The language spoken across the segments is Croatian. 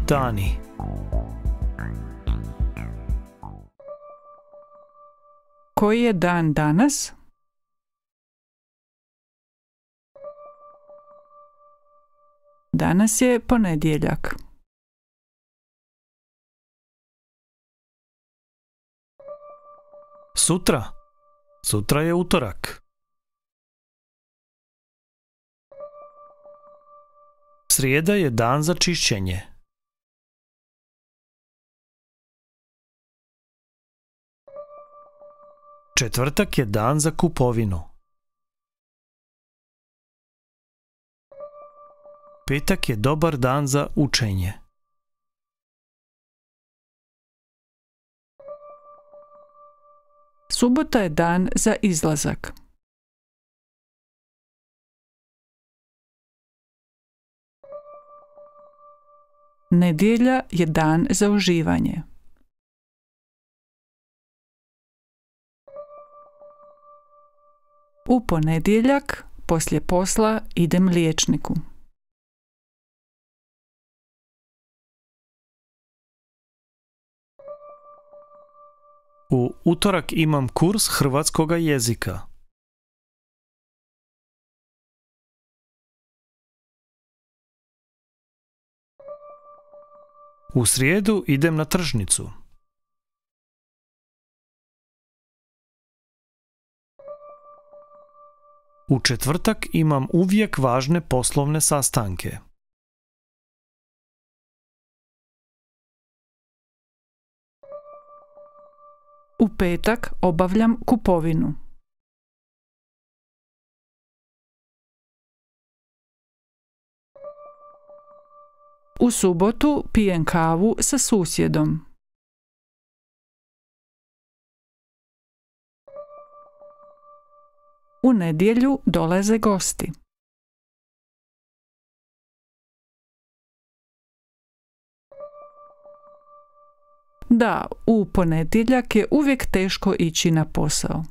Dani. Koji je dan danas? Danas je ponedjeljak. Sutra. Sutra je utorak. Srijeda je dan za čišćenje. Četvrtak je dan za kupovinu. Petak je dobar dan za učenje. Subota je dan za izlazak. Nedjelja je dan za uživanje. U ponedjeljak, poslije posla, idem liječniku. U utorak imam kurs hrvatskoga jezika. U srijedu idem na tržnicu. U četvrtak imam uvijek važne poslovne sastanke. U petak obavljam kupovinu. U subotu pijem kavu sa susjedom. U nedjelju dolaze gosti. Da, u ponedjeljak je uvijek teško ići na posao.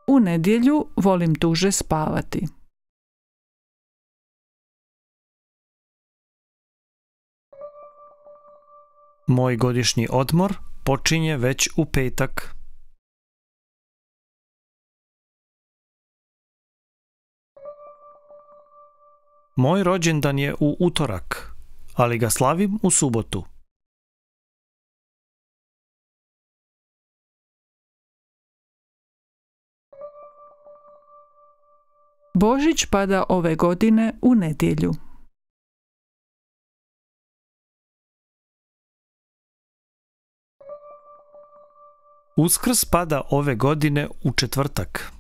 U nedjelju volim duže spavati. Moj godišnji odmor počinje već u petak. Moj rođendan je u utorak, ali ga slavim u subotu. Božić pada ove godine u nedjelju. Uskrs pada ove godine u četvrtak.